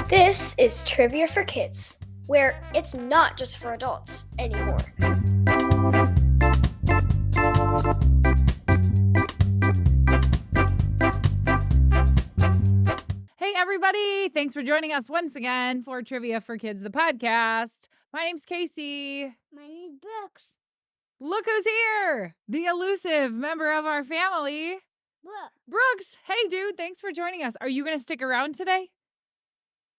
This is Trivia for Kids, where it's not just for adults anymore. Hey, everybody. Thanks for joining us once again for Trivia for Kids, the podcast. My name's Casey. My name's Brooks. Look who's here, the elusive member of our family, Brooks. Hey, dude, thanks for joining us. Are you going to stick around today?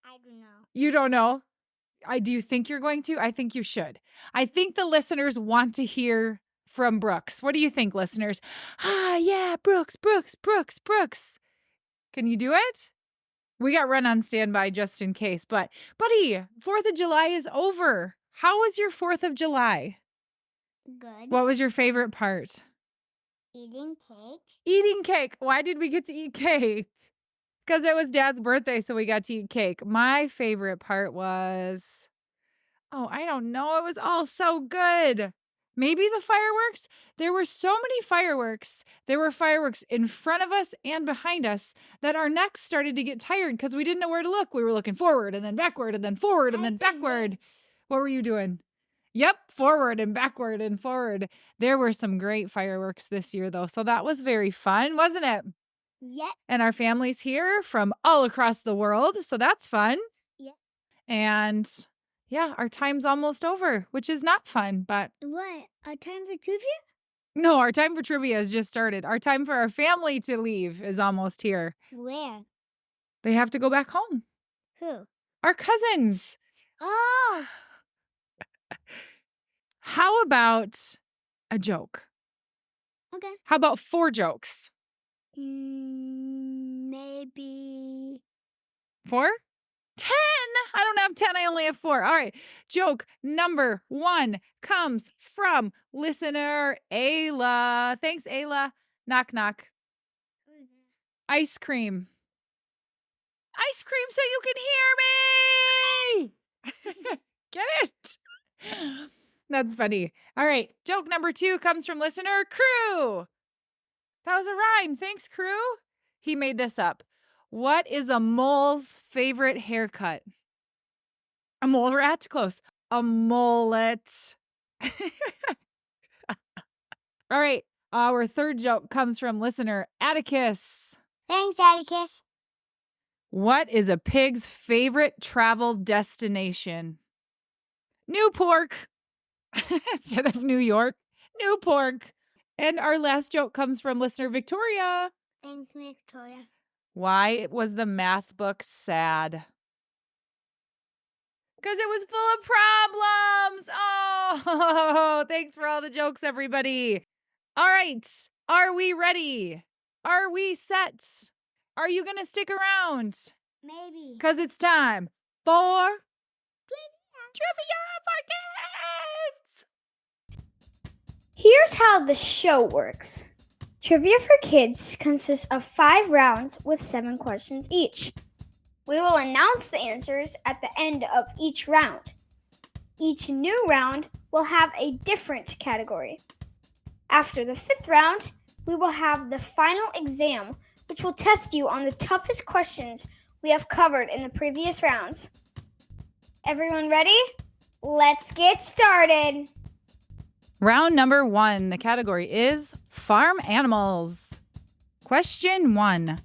I don't know. You don't know? Do you think you're going to? I think you should. I think the listeners want to hear from Brooks. What do you think, listeners? Yeah, Brooks. Can you do it? We got Run on standby just in case. But, buddy, 4th of July is over. How was your 4th of July? Good. What was your favorite part? Eating cake. Eating cake. Why did we get to eat cake? Because it was Dad's birthday, so we got to eat cake. My favorite part was, I don't know. It was all so good. Maybe the fireworks. There were so many fireworks. There were fireworks in front of us and behind us that our necks started to get tired because we didn't know where to look. We were looking forward and then backward and then forward and then backward. What were you doing? Yep, forward and backward and forward. There were some great fireworks this year, though, so that was very fun, wasn't it? Yep. And our family's here from all across the world, so that's fun. Yep. And yeah, our time's almost over, which is not fun, but... What? Our time for trivia? No, our time for trivia has just started. Our time for our family to leave is almost here. Where? They have to go back home. Who? Our cousins. Oh! How about a joke? Okay. How about 4 jokes? Maybe 4? 10! I don't have 10, I only have 4. All right. Joke number 1 comes from listener Ayla. Thanks, Ayla. Knock, knock. Ice cream. Ice cream so you can hear me! Get it? That's funny. All right. Joke number 2 comes from listener Crew. That was a rhyme. Thanks, Crew. He made this up. What is a mole's favorite haircut? A mole rat? Close. A mullet. All right. Our 3rd joke comes from listener Atticus. Thanks, Atticus. What is a pig's favorite travel destination? New pork. Instead of New York. New pork. And our last joke comes from listener Victoria. Thanks, Victoria. Why was the math book sad? Because it was full of problems. Oh, thanks for all the jokes, everybody. All right. Are we ready? Are we set? Are you going to stick around? Maybe. Because it's time for Trivia for Kids. Here's how the show works. Trivia for Kids consists of 5 rounds with 7 questions each. We will announce the answers at the end of each round. Each new round will have a different category. After the 5th round, we will have the final exam, which will test you on the toughest questions we have covered in the previous rounds. Everyone ready? Let's get started. Round number 1. The category is farm animals. Question 1.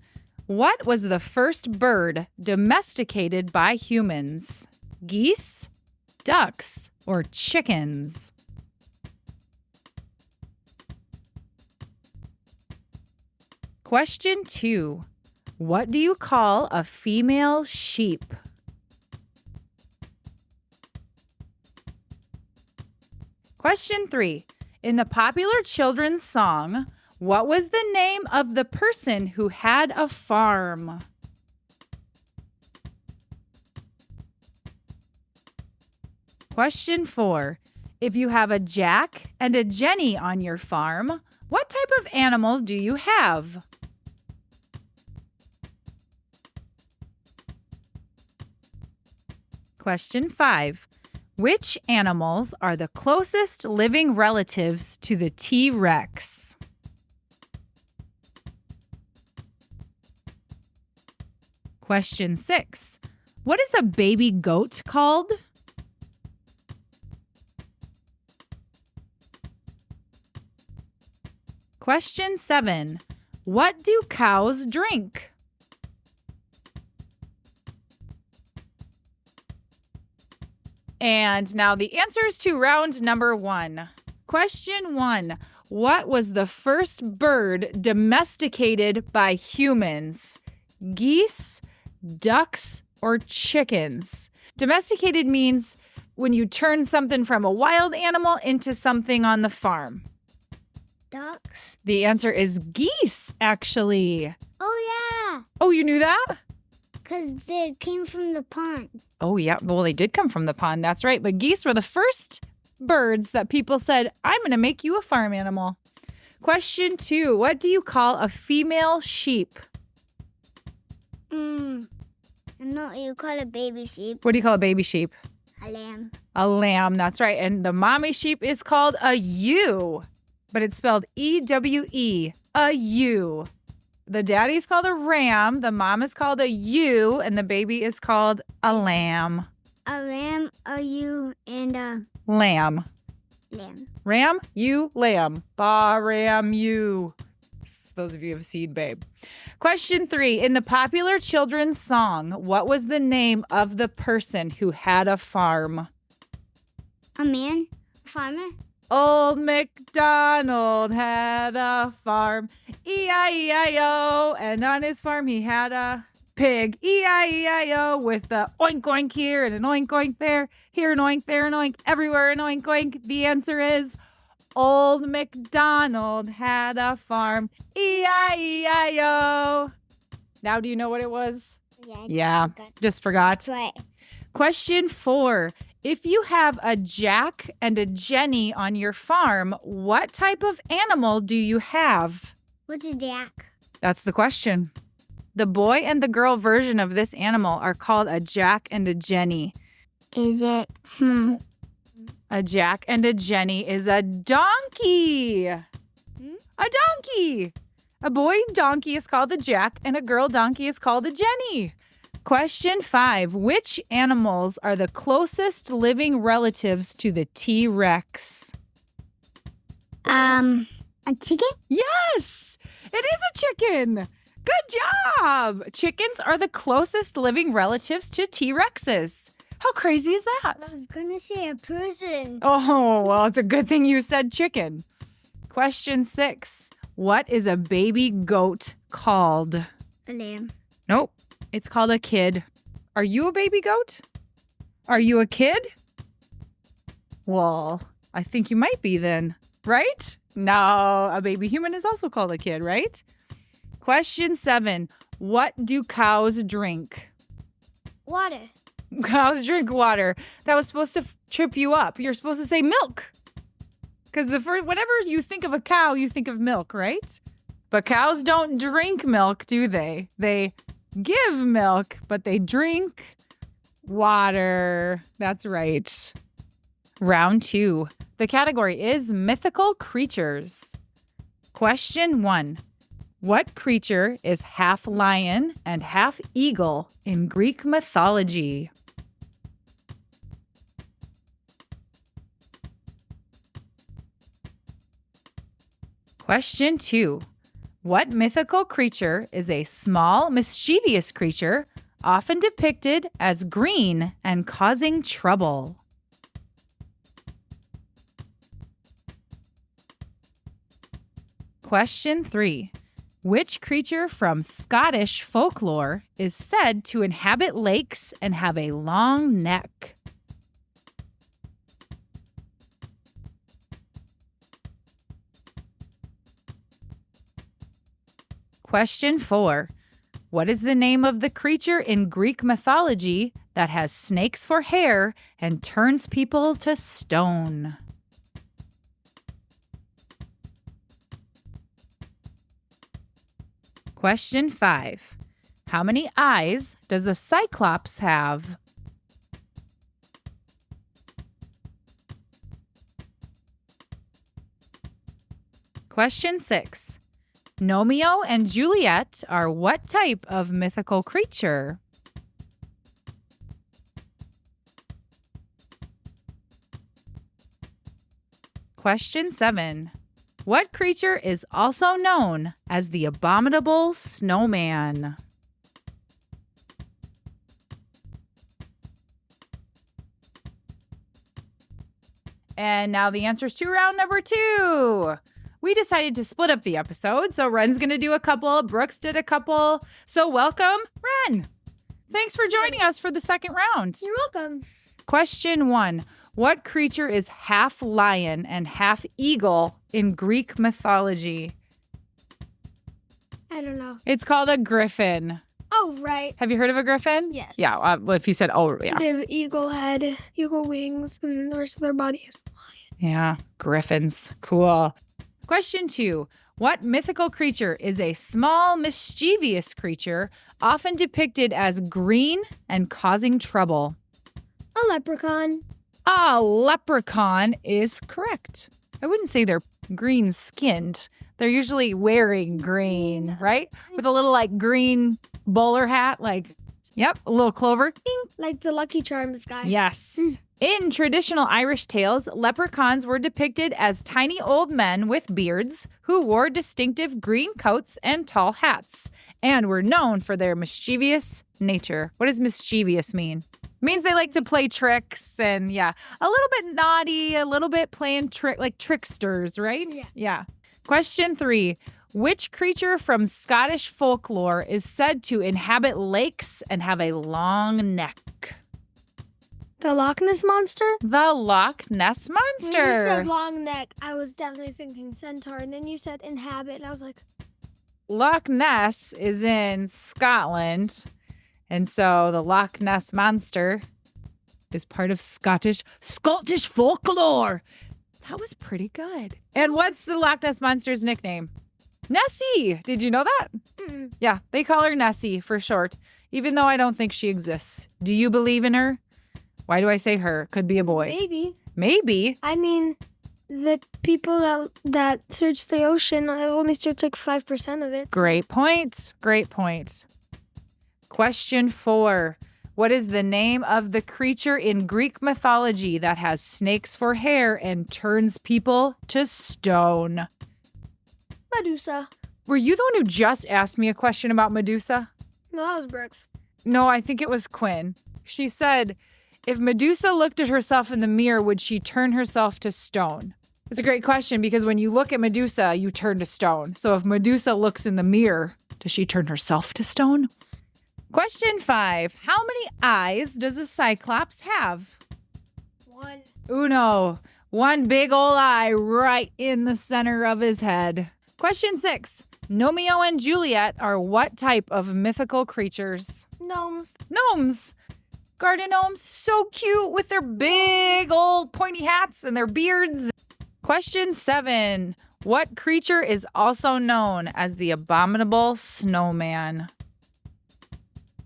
What was the first bird domesticated by humans? Geese, ducks, or chickens? Question 2. What do you call a female sheep? Question 3. In the popular children's song, what was the name of the person who had a farm? Question 4. If you have a Jack and a Jenny on your farm, what type of animal do you have? Question 5. Which animals are the closest living relatives to the T-Rex? Question 6. What is a baby goat called? Question 7. What do cows drink? And now the answers to round number 1. Question 1. What was the first bird domesticated by humans? Geese, ducks, or chickens? Domesticated means when you turn something from a wild animal into something on the farm. Ducks. The answer is geese, actually. Oh, yeah. Oh, you knew that? Because they came from the pond. Oh, yeah. Well, they did come from the pond. That's right. But geese were the first birds that people said, I'm going to make you a farm animal. Question 2. What do you call a female sheep? No, you call it baby sheep. What do you call a baby sheep? A lamb. A lamb. That's right. And the mommy sheep is called a ewe, but it's spelled E-W-E. A ewe. The daddy's called a ram, the mom is called a ewe, and the baby is called a lamb. A lamb, a ewe, and a Lamb. lamb. Ram, ewe, lamb. Ba, ram, ewe. Those of you who have seen Babe. Question 3. In the popular children's song, what was the name of the person who had a farm? A man? A farmer? Old MacDonald had a farm, E-I-E-I-O, and on his farm he had a pig, E-I-E-I-O, with a oink oink here and an oink oink there, here an oink, there an oink, everywhere an oink oink. The answer is Old MacDonald had a farm, E-I-E-I-O. Now do you know what it was? Yeah, just forgot. That's right. Question 4. If you have a Jack and a Jenny on your farm, what type of animal do you have? What's a Jack? That's the question. The boy and the girl version of this animal are called a Jack and a Jenny. Is it? A Jack and a Jenny is a donkey. A donkey. A boy donkey is called a Jack and a girl donkey is called a Jenny. Question 5. Which animals are the closest living relatives to the T-Rex? A chicken? Yes, it is a chicken. Good job. Chickens are the closest living relatives to T-Rexes. How crazy is that? I was going to say a person. Oh, well, it's a good thing you said chicken. Question 6. What is a baby goat called? A lamb. Nope. It's called a kid. Are you a baby goat? Are you a kid? Well, I think you might be then, right? No, a baby human is also called a kid, right? Question 7. What do cows drink? Water. Cows drink water. That was supposed to trip you up. You're supposed to say milk. Because whenever you think of a cow, you think of milk, right? But cows don't drink milk, do they? They give milk, but they drink water. That's right. Round 2. The category is Mythical Creatures. Question 1. What creature is half lion and half eagle in Greek mythology? Question 2. What mythical creature is a small, mischievous creature, often depicted as green and causing trouble? Question 3. Which creature from Scottish folklore is said to inhabit lakes and have a long neck? Question 4. What is the name of the creature in Greek mythology that has snakes for hair and turns people to stone? Question 5. How many eyes does a cyclops have? Question 6. Romeo and Juliet are what type of mythical creature? Question 7. What creature is also known as the abominable snowman? And now the answers to round number 2. We decided to split up the episode, so Ren's going to do a couple, Brooks did a couple. So welcome, Ren. Thanks for joining us for the second round. You're welcome. Question 1. What creature is half lion and half eagle in Greek mythology? I don't know. It's called a griffin. Oh, right. Have you heard of a griffin? Yes. Yeah, well, if you said, oh, yeah. They have eagle head, eagle wings, and the rest of their body is Yeah, griffins. Cool. Question 2. What mythical creature is a small, mischievous creature, often depicted as green and causing trouble? A leprechaun. A leprechaun is correct. I wouldn't say they're green-skinned. They're usually wearing green, right? With a little, like, green bowler hat, like, yep, a little clover. Ding. Like the Lucky Charms guy. Yes. In traditional Irish tales, leprechauns were depicted as tiny old men with beards who wore distinctive green coats and tall hats and were known for their mischievous nature. What does mischievous mean? It means they like to play tricks and, yeah, a little bit naughty, a little bit playing like tricksters, right? Yeah. Question 3. Which creature from Scottish folklore is said to inhabit lakes and have a long neck? the Loch Ness Monster? The Loch Ness When you said Monster. long neck, I was definitely thinking centaur. And then you said inhabit, and I was like, Loch Ness is in Scotland, and so the Loch Ness Monster is part of Scottish folklore. That was pretty good. And what's the Loch Ness Monster's nickname? Nessie. Did you know that? mm-mm. Yeah, they call her Nessie for short, even though I don't think she exists. Do you believe in her? Why do I say her? Could be a boy. Maybe. Maybe. I mean, the people that search the ocean, I only search like 5% of it. Great point. Great point. Question 4. What is the name of the creature in Greek mythology that has snakes for hair and turns people to stone? Medusa. Were you the one who just asked me a question about Medusa? No, that was Brooks. No, I think it was Quinn. She said, if Medusa looked at herself in the mirror, would she turn herself to stone? It's a great question because when you look at Medusa, you turn to stone. So if Medusa looks in the mirror, does she turn herself to stone? Question 5. How many eyes does a cyclops have? 1. Uno. One big ol' eye right in the center of his head. Question 6. Romeo and Juliet are what type of mythical creatures? Gnomes. Gnomes. Garden gnomes, so cute with their big old pointy hats and their beards. Question 7. What creature is also known as the abominable snowman?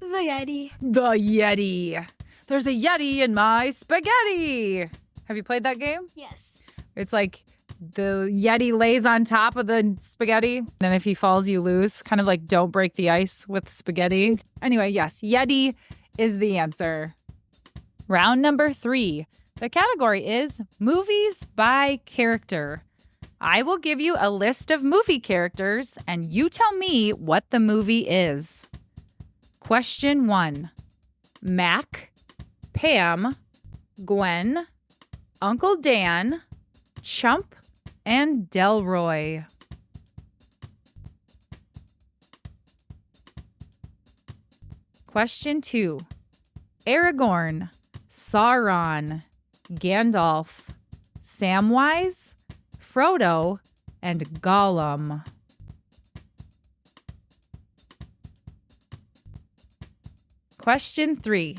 The Yeti. The Yeti. There's a Yeti in my spaghetti. Have you played that game? Yes. It's like the Yeti lays on top of the spaghetti. Then if he falls, you lose. Kind of like don't break the ice with spaghetti. Anyway, yes, Yeti is the answer. Round number 3. The category is movies by character. I will give you a list of movie characters and you tell me what the movie is. Question 1. Mac, Pam, Gwen, Uncle Dan, Chump, and Delroy. Question 2. Aragorn, Sauron, Gandalf, Samwise, Frodo, and Gollum. Question 3.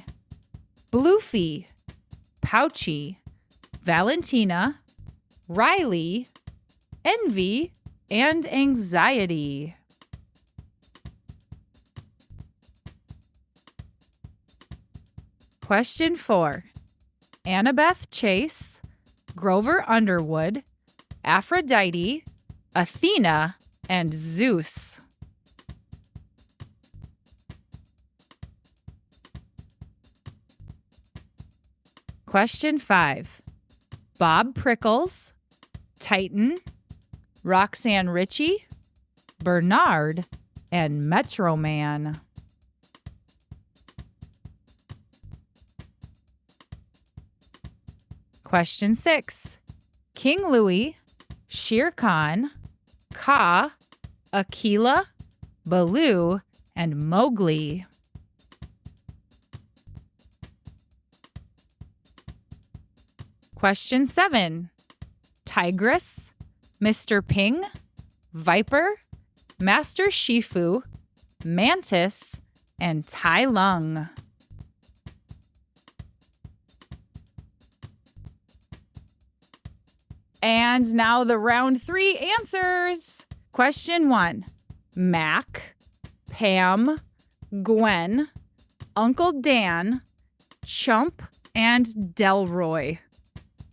Bloofy, Pouchy, Valentina, Riley, Envy, and Anxiety. Question 4. Annabeth Chase, Grover Underwood, Aphrodite, Athena, and Zeus? Question 5. Bob Prickles, Titan, Roxanne Ritchie, Bernard, and Metro Man. Question 6. King Louie, Shere Khan, Kaa, Akela, Baloo, and Mowgli. Question 7. Tigress, Mr. Ping, Viper, Master Shifu, Mantis, and Tai Lung. And now the round 3 answers. Question 1. Mac, Pam, Gwen, Uncle Dan, Chump, and Delroy.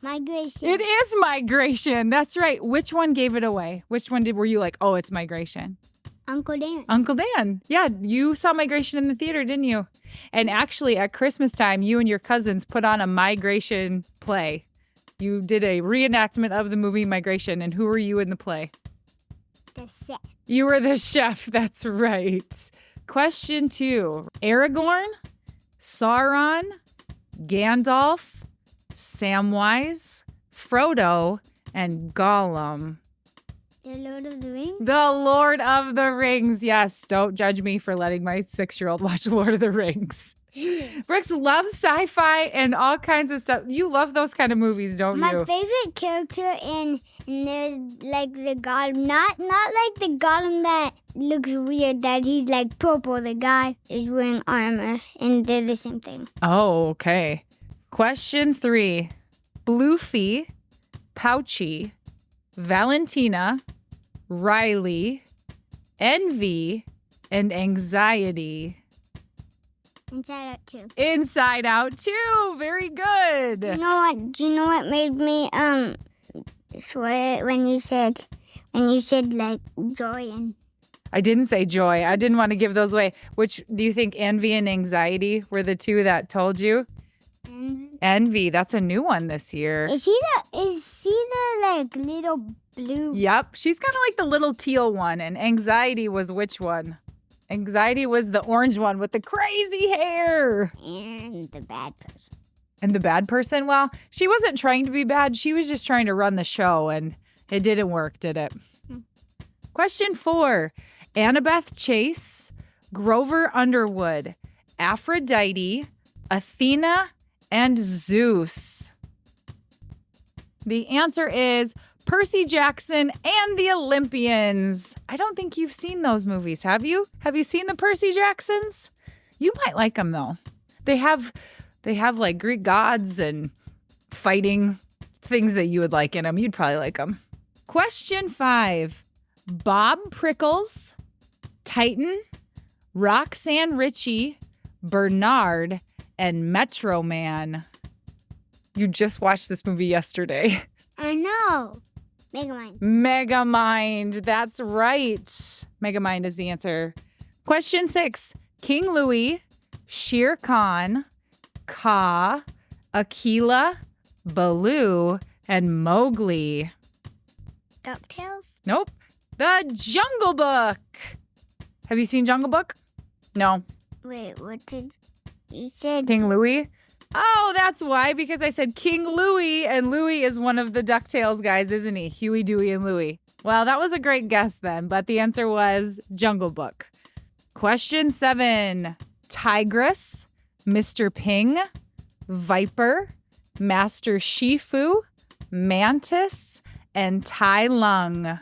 Migration. It is Migration. That's right. Which one gave it away? Which one were you like, oh, it's Migration? Uncle Dan. Uncle Dan. Yeah, you saw Migration in the theater, didn't you? And actually, at Christmas time, you and your cousins put on a Migration play. You did a reenactment of the movie Migration, and who were you in the play? The chef. You were the chef. That's right. Question 2. Aragorn, Sauron, Gandalf, Samwise, Frodo, and Gollum. The Lord of the Rings. The Lord of the Rings. Yes, don't judge me for letting my 6-year-old watch Lord of the Rings. Brooks loves sci-fi and all kinds of stuff. You love those kind of movies, don't My you? favorite character in there's like the Gollum, not like the Gollum that looks weird, that he's like purple. The guy is wearing armor, and they're the same thing. Oh, okay. Question 3. Bloofy, Pouchy, Valentina, Riley, Envy, and Anxiety. Inside Out 2. Inside Out 2. Very good. Do you know what made me swear when you said like joy and I didn't say joy. I didn't want to give those away. Which do you think Envy and Anxiety were the two that told you? Envy. That's a new one this year. Is she the like little blue? Yep. She's kind of like the little teal one. And Anxiety was which one? Anxiety was the orange one with the crazy hair. And the bad person. And the bad person? Well, she wasn't trying to be bad. She was just trying to run the show, and it didn't work, did it? Question 4. Annabeth Chase, Grover Underwood, Aphrodite, Athena, and Zeus. The answer is Percy Jackson and the Olympians. I don't think you've seen those movies, have you? Have you seen the Percy Jacksons? You might like them, though. They have like Greek gods and fighting things that you would like in them. You'd probably like them. Question 5. Bob Prickles, Titan, Roxanne Ritchie, Bernard, and Metro Man. You just watched this movie yesterday. I know. Megamind. Megamind. That's right. Megamind is the answer. Question 6. King Louie, Shere Khan, Kaa, Akela, Baloo, and Mowgli. DuckTales? Nope. The Jungle Book. Have you seen Jungle Book? No. Wait, what did you said? King Louie? Oh, that's why, because I said King Louie, and Louie is one of the DuckTales guys, isn't he? Huey, Dewey, and Louie. Well, that was a great guess then, but the answer was Jungle Book. Question 7. Tigress, Mr. Ping, Viper, Master Shifu, Mantis, and Tai Lung.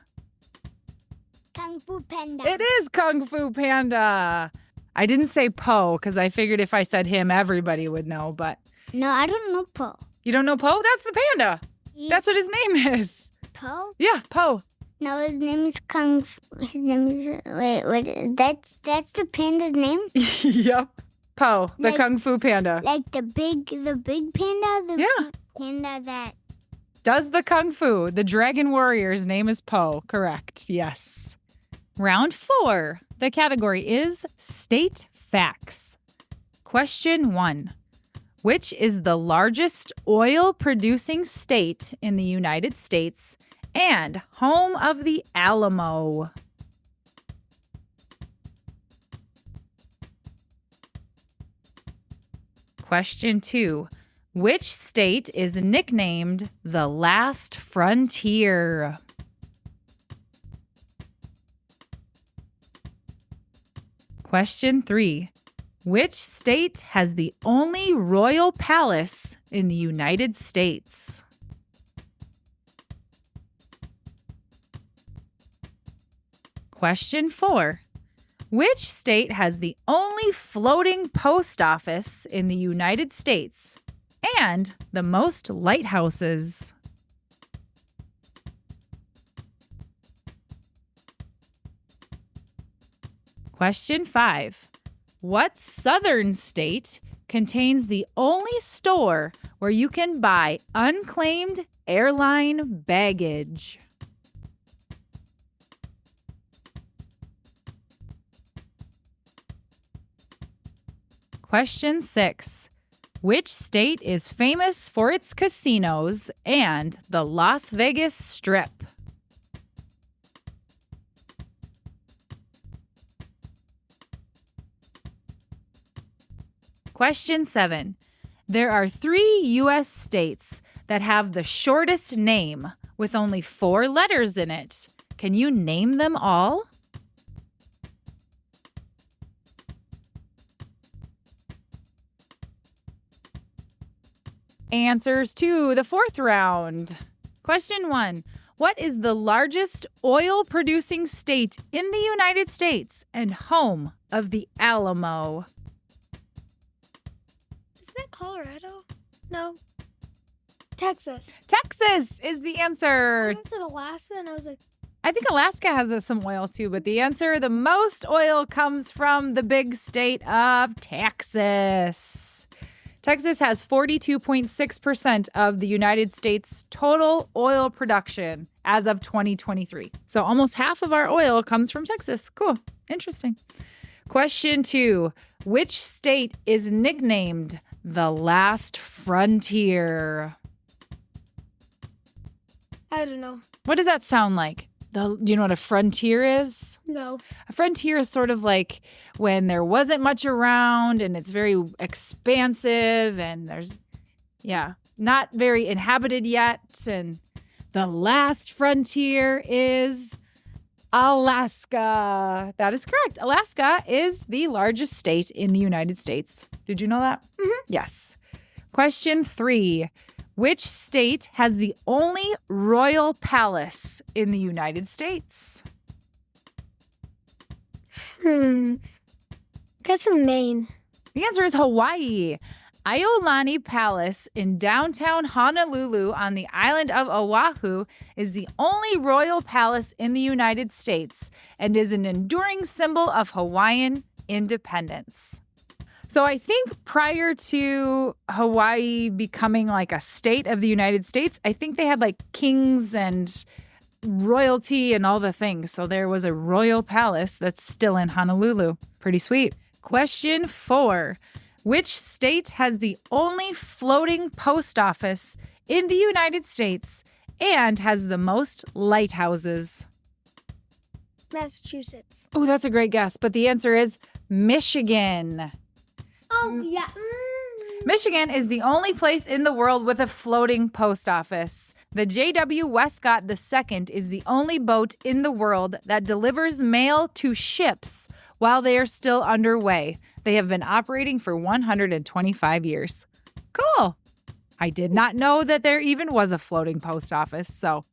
Kung Fu Panda. It is Kung Fu Panda. I didn't say Po because I figured if I said him, everybody would know, but. No, I don't know Po. You don't know Po? That's the panda. That's what his name is. Po? Yeah, Po. No, his name is Kung Fu. His name is, wait, that's the panda's name? Yep. Po, the Like- Kung Fu Panda. Like the big panda? The Yeah. panda that Does the Kung Fu, the Dragon Warrior's name is Po. Correct. Yes. Round 4. The category is State Facts. Question 1. Which is the largest oil-producing state in the United States and home of the Alamo? Question 2. Which state is nicknamed the Last Frontier? Question 3. Which state has the only royal palace in the United States? Question 4. Which state has the only floating post office in the United States and the most lighthouses? Question 5. What southern state contains the only store where you can buy unclaimed airline baggage? Question 6. Which state is famous for its casinos and the Las Vegas Strip? Question 7. There are 3 U.S. states that have the shortest name with only 4 letters in it. Can you name them all? Answers to the 4th round. Question 1. What is the largest oil-producing state in the United States and home of the Alamo? Isn't that Colorado? No. Texas. Texas is the answer. I said Alaska, and I was like, I think Alaska has some oil too, but the answer, the most oil comes from the big state of Texas. Texas has 42.6% of the United States' total oil production as of 2023. So almost half of our oil comes from Texas. Cool. Interesting. Question 2. Which state is nicknamed the Last Frontier? I don't know. What does that sound like? Do you know what a frontier is? No. A frontier is sort of like when there wasn't much around and it's very expansive and there's, not very inhabited yet. And the last frontier is Alaska. That is correct. Alaska is the largest state in the United States. Did you know that? Mm-hmm. Yes. Question 3. Which state has the only royal palace in the United States? Guessing Maine. The answer is Hawaii. Iolani Palace in downtown Honolulu on the island of Oahu is the only royal palace in the United States and is an enduring symbol of Hawaiian independence. So I think prior to Hawaii becoming like a state of the United States, I think they had like kings and royalty and all the things. So there was a royal palace that's still in Honolulu. Pretty sweet. Question 4. Which state has the only floating post office in the United States and has the most lighthouses? Massachusetts. Oh, that's a great guess. But the answer is Michigan. Oh, yeah. Michigan is the only place in the world with a floating post office. The J.W. Westcott II is the only boat in the world that delivers mail to ships while they are still underway. They have been operating for 125 years. Cool. I did not know that there even was a floating post office, so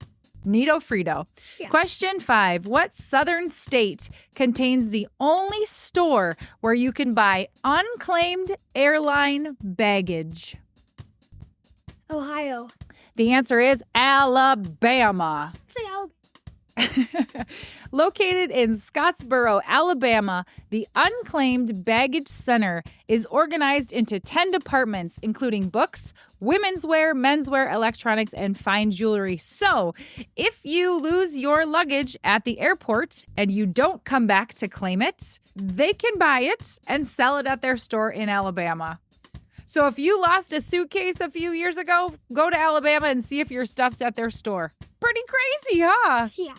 neato Frito. Yeah. Question 5. What southern state contains the only store where you can buy unclaimed airline baggage? Ohio. The answer is Alabama. Say Alabama. Located in Scottsboro, Alabama, the Unclaimed Baggage Center is organized into 10 departments, including books, women's wear, menswear, electronics, and fine jewelry. So, if you lose your luggage at the airport and you don't come back to claim it, they can buy it and sell it at their store in Alabama. So if you lost a suitcase a few years ago, go to Alabama and see if your stuff's at their store. Pretty crazy, huh? Yeah.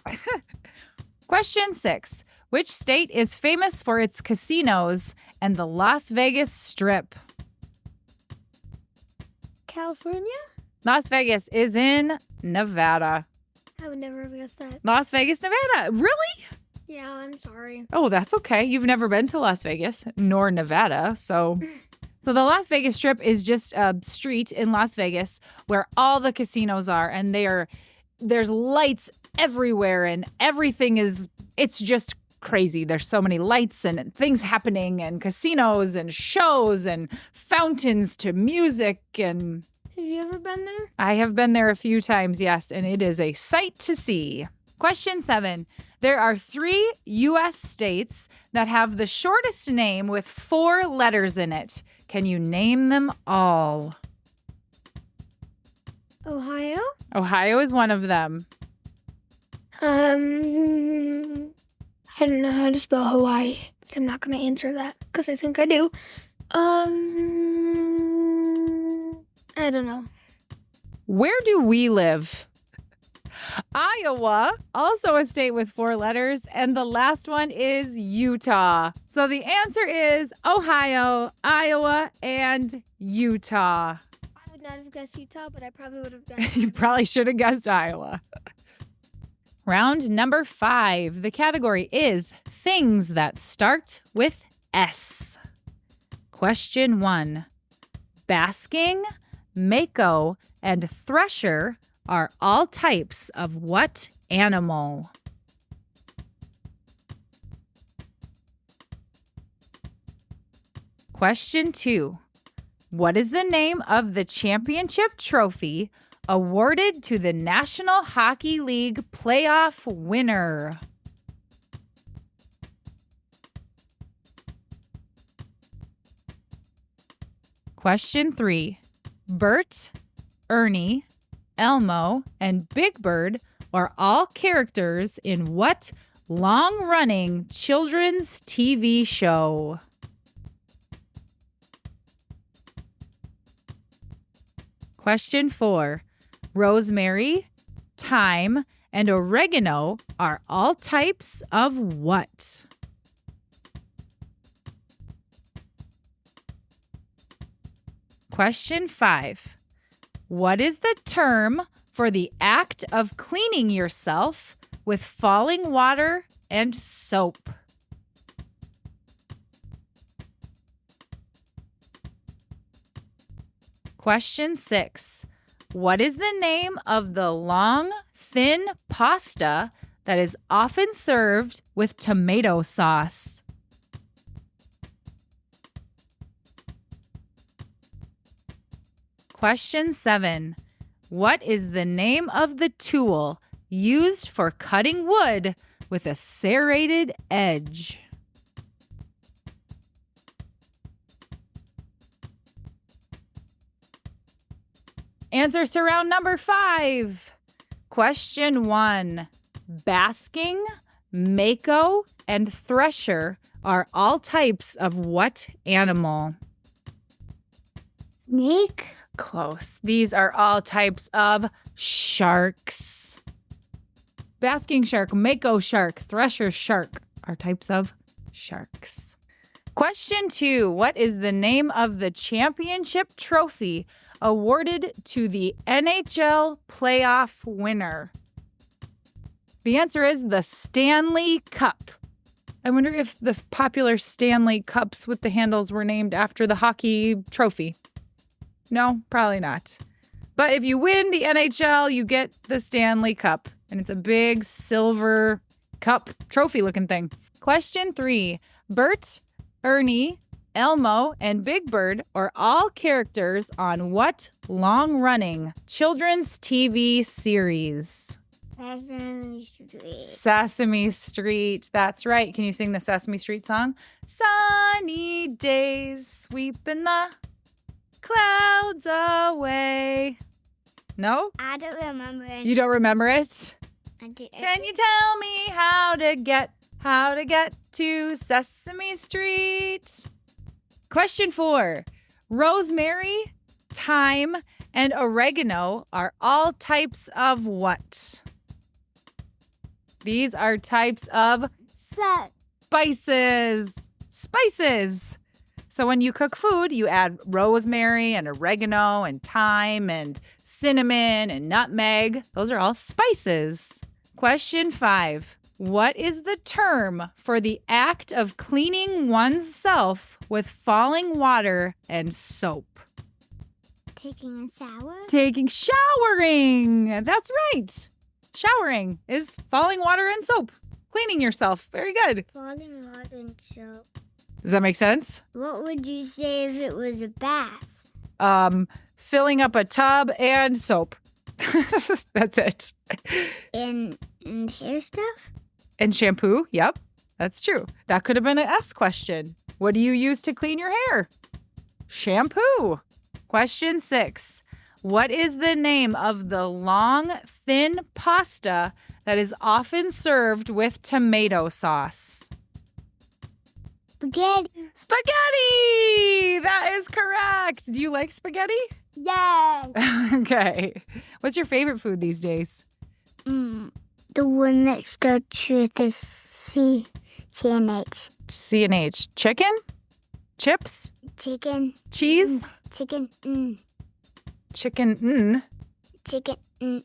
Question 6. Which state is famous for its casinos and the Las Vegas Strip? California? Las Vegas is in Nevada. I would never have guessed that. Las Vegas, Nevada. Really? Yeah, I'm sorry. Oh, that's okay. You've never been to Las Vegas, nor Nevada, so the Las Vegas Strip is just a street in Las Vegas where all the casinos are, and there's lights everywhere, and it's just crazy. There's so many lights and things happening, and casinos and shows and fountains to music. And Have you ever been there? I have been there a few times, yes, and it is a sight to see. Question 7. There are 3 U.S. states that have the shortest name with 4 letters in it. Can you name them all? Ohio? Ohio is one of them. I don't know how to spell Hawaii, but I'm not going to answer that because I think I do. I don't know. Where do we live? Iowa, also a state with 4 letters, and the last one is Utah. So the answer is Ohio, Iowa, and Utah. I would not have guessed Utah, but I probably would have guessed. You probably should have guessed Iowa. Round number 5. The category is things that start with S. Question 1. Basking, mako, and thresher are all types of what animal? Question 2. What is the name of the championship trophy awarded to the National Hockey League playoff winner? Question 3. Bert, Ernie, Elmo, and Big Bird are all characters in what long-running children's TV show? Question 4. Rosemary, thyme, and oregano are all types of what? Question 5. What is the term for the act of cleaning yourself with falling water and soap? Question 6. What is the name of the long, thin pasta that is often served with tomato sauce? Question 7. What is the name of the tool used for cutting wood with a serrated edge? Answers to round number 5. Question 1. Basking, mako, and thresher are all types of what animal? Snake? Close. These are all types of sharks. Basking shark, mako shark, thresher shark are types of sharks. Question 2. What is the name of the championship trophy awarded to the NHL playoff winner? The answer is the Stanley Cup. I wonder if the popular Stanley Cups with the handles were named after the hockey trophy. No, probably not. But if you win the NHL, you get the Stanley Cup. And it's a big silver cup trophy looking thing. Question 3. Bert, Ernie, Elmo, and Big Bird are all characters on what long-running children's TV series? Sesame Street. Sesame Street. That's right. Can you sing the Sesame Street song? Sunny days sweeping the clouds away. No? I don't remember it. You don't remember it? I do. Can you tell me how to get to Sesame Street? Question 4. Rosemary, thyme, and oregano are all types of what? These are types of spices. Spices. So when you cook food, you add rosemary and oregano and thyme and cinnamon and nutmeg. Those are all spices. Question 5. What is the term for the act of cleaning one's self with falling water and soap? Taking a shower? Showering. That's right. Showering is falling water and soap. Cleaning yourself. Very good. Falling water and soap. Does that make sense? What would you say if it was a bath? Filling up a tub and soap. That's it. And hair stuff? And shampoo. Yep, that's true. That could have been an S question. What do you use to clean your hair? Shampoo. Question 6. What is the name of the long, thin pasta that is often served with tomato sauce? Spaghetti. Spaghetti! That is correct. Do you like spaghetti? Yay! Okay. What's your favorite food these days? The one that starts with a C and H. C and H. Chicken? Chips? Chicken. Cheese? Chicken. Chicken. Chicken.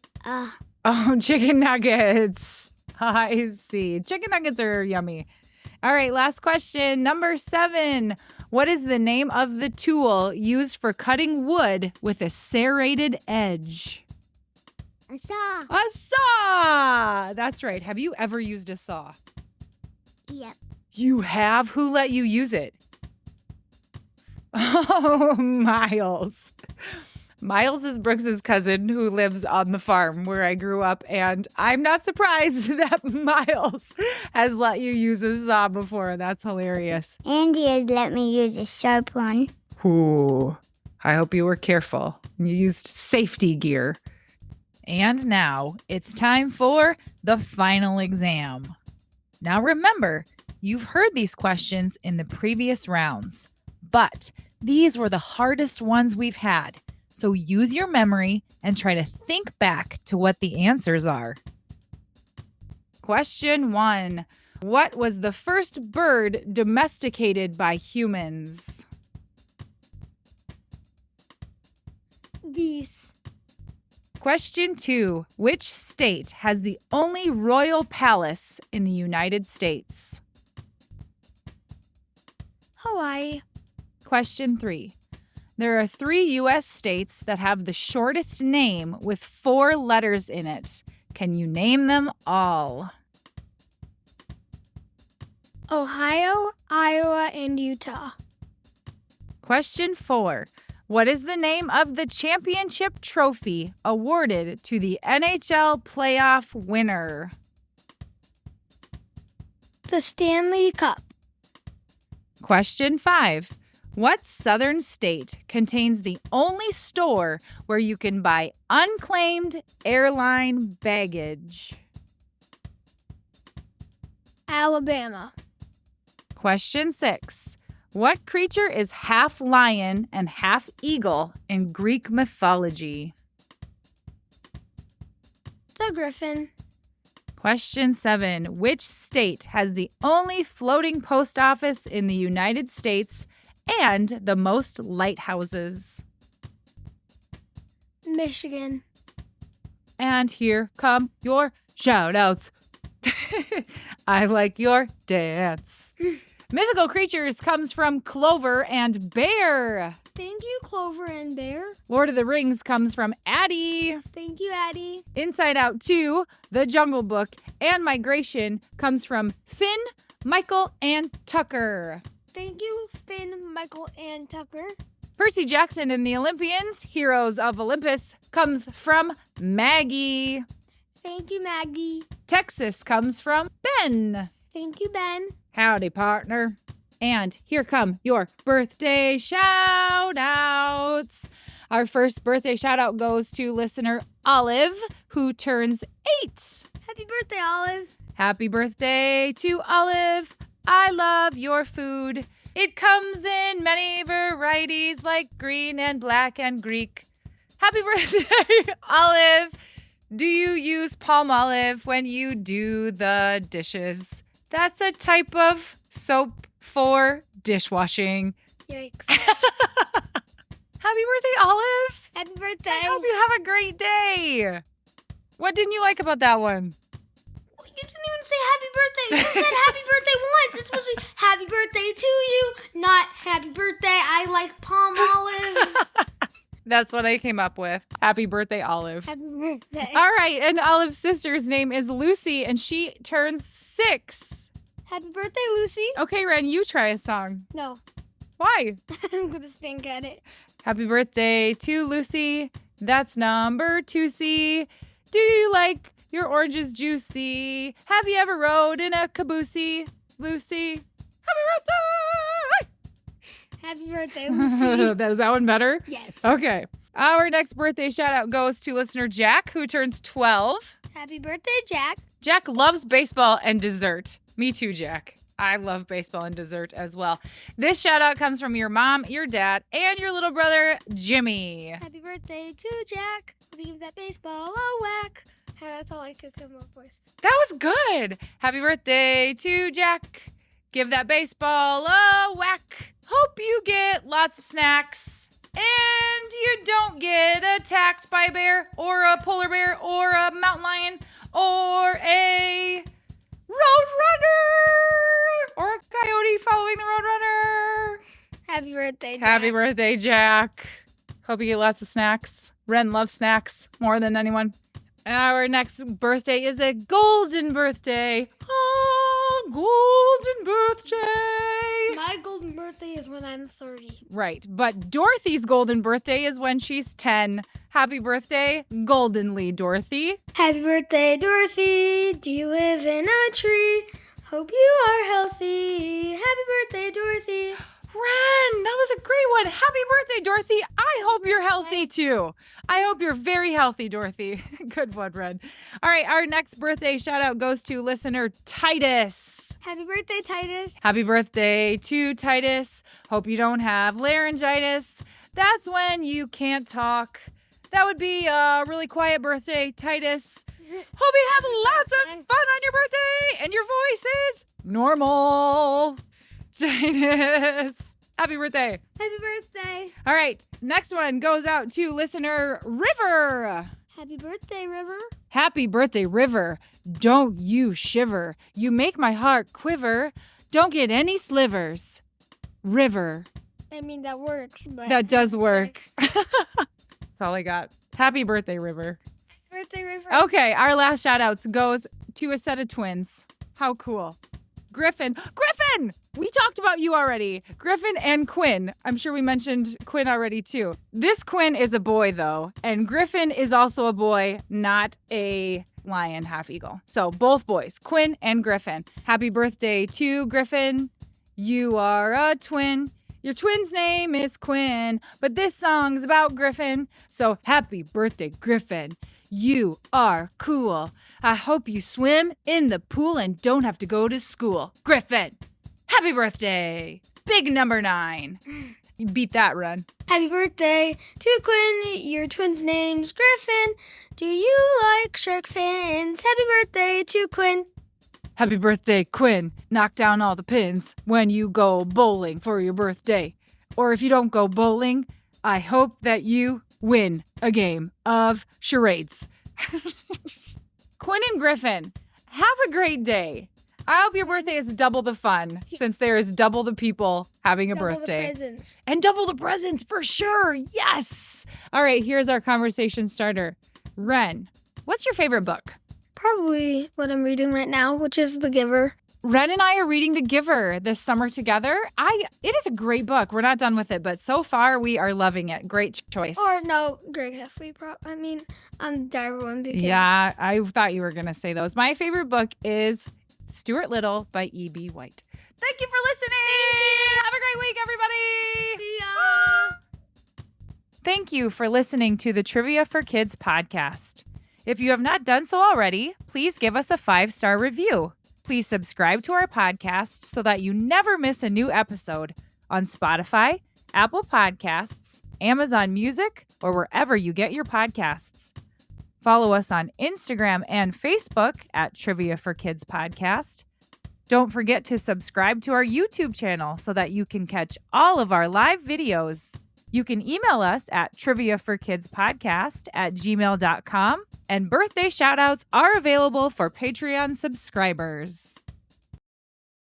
Oh, chicken nuggets. I see. Chicken nuggets are yummy. All right, last question. Number 7. What is the name of the tool used for cutting wood with a serrated edge? A saw. A saw! That's right. Have you ever used a saw? Yep. You have? Who let you use it? Oh, Miles. Miles is Brooks's cousin who lives on the farm where I grew up, and I'm not surprised that Miles has let you use a saw before. That's hilarious. Andy has let me use a sharp one. Ooh, I hope you were careful. You used safety gear. And now it's time for the final exam. Now remember, you've heard these questions in the previous rounds, but these were the hardest ones we've had. So use your memory and try to think back to what the answers are. Question 1. What was the first bird domesticated by humans? Geese. Question 2. Which state has the only royal palace in the United States? Hawaii. Question 3. There are 3 U.S. states that have the shortest name with 4 letters in it. Can you name them all? Ohio, Iowa, and Utah. Question 4. What is the name of the championship trophy awarded to the NHL playoff winner? The Stanley Cup. Question 5. What southern state contains the only store where you can buy unclaimed airline baggage? Alabama. Question 6. What creature is half lion and half eagle in Greek mythology? The Griffin. Question 7. Which state has the only floating post office in the United States and the most lighthouses? Michigan. And here come your shout-outs. I like your dance. Mythical Creatures comes from Clover and Bear. Thank you, Clover and Bear. Lord of the Rings comes from Addie. Thank you, Addie. Inside Out 2, The Jungle Book, and Migration comes from Finn, Michael, and Tucker. Thank you, Finn, Michael, and Tucker. Percy Jackson and the Olympians, Heroes of Olympus, comes from Maggie. Thank you, Maggie. Texas comes from Ben. Thank you, Ben. Howdy, partner. And here come your birthday shout outs. Our first birthday shout out goes to listener Olive, who turns 8. Happy birthday, Olive. Happy birthday to Olive. I love your food. It comes in many varieties like green and black and Greek. Happy birthday, Olive. Do you use palm olive when you do the dishes? That's a type of soap for dishwashing. Yikes. Happy birthday, Olive. Happy birthday. I hope you have a great day. What didn't you like about that one? You didn't even say happy birthday. You said happy birthday once. It's supposed to be happy birthday to you, not happy birthday. I like palm olive. That's what I came up with. Happy birthday, Olive. Happy birthday. All right, and Olive's sister's name is Lucy, and she turns 6. Happy birthday, Lucy. Okay, Ren, you try a song. No, Why? I'm going to stink at it. Happy birthday to Lucy. That's number 2C. Do you like your oranges juicy? Have you ever rode in a caboose, Lucy? Happy birthday! Happy birthday, Lucy. Is that one better? Yes. Okay. Our next birthday shout out goes to listener Jack, who turns 12. Happy birthday, Jack. Jack loves baseball and dessert. Me too, Jack. I love baseball and dessert as well. This shout out comes from your mom, your dad, and your little brother, Jimmy. Happy birthday to Jack. Hope you give that baseball a whack. That's all I could come up with. That was good. Happy birthday to Jack. Give that baseball a whack. Hope you get lots of snacks. And you don't get attacked by a bear or a polar bear or a mountain lion or a roadrunner or a coyote following the roadrunner. Happy birthday, Jack. Happy birthday, Jack. Hope you get lots of snacks. Ren loves snacks more than anyone. Our next birthday is a golden birthday. Oh, golden birthday. My golden birthday is when I'm 30. Right, but Dorothy's golden birthday is when she's 10. Happy birthday, goldenly, Dorothy. Happy birthday, Dorothy. Do you live in a tree? Hope you are healthy. Happy birthday, Dorothy. Ren, that was a great one. Happy birthday, Dorothy. I hope you're healthy too. I hope you're very healthy, Dorothy. Good one, Ren. All right, our next birthday shout out goes to listener Titus. Happy birthday, Titus. Happy birthday to Titus. Hope you don't have laryngitis. That's when you can't talk. That would be a really quiet birthday, Titus. Hope you have lots of fun on your birthday and your voice is normal. Titus. Happy birthday. Happy birthday. All right, next one goes out to listener River. Happy birthday, River. Happy birthday, River. Don't you shiver. You make my heart quiver. Don't get any slivers. River. I mean, that works, but... That does work. That's all I got. Happy birthday, River. Happy birthday, River. Okay, our last shout outs goes to a set of twins. How cool. Griffin. Griffin! We talked about you already. Griffin and Quinn. I'm sure we mentioned Quinn already too. This Quinn is a boy though, and Griffin is also a boy, not a lion half eagle. So both boys, Quinn and Griffin. Happy birthday to Griffin. You are a twin. Your twin's name is Quinn, but this song's about Griffin. So happy birthday, Griffin. You are cool. I hope you swim in the pool and don't have to go to school. Griffin, happy birthday. Big number 9. You beat that, Ren. Happy birthday to Quinn. Your twin's name's Griffin. Do you like shark fins? Happy birthday to Quinn. Happy birthday, Quinn. Knock down all the pins when you go bowling for your birthday. Or if you don't go bowling, I hope that you win a game of charades. Quinn and Griffin, have a great day. I hope your birthday is double the fun since there is double the people having a birthday. Double the presents. And double the presents for sure. Yes. All right, here's our conversation starter. Ren, what's your favorite book? Probably what I'm reading right now, which is The Giver. Ren and I are reading The Giver this summer together. It is a great book. We're not done with it, but so far we are loving it. Great choice. Or no, Greg Heffley. Darwin. Yeah, I thought you were going to say those. My favorite book is Stuart Little by E.B. White. Thank you for listening. Have a great week, everybody. See ya. Thank you for listening to the Trivia for Kids podcast. If you have not done so already, please give us a 5-star review. Please subscribe to our podcast so that you never miss a new episode on Spotify, Apple Podcasts, Amazon Music, or wherever you get your podcasts. Follow us on Instagram and Facebook at Trivia for Kids Podcast. Don't forget to subscribe to our YouTube channel so that you can catch all of our live videos. You can email us at triviaforkidspodcast@gmail.com, and birthday shoutouts are available for Patreon subscribers.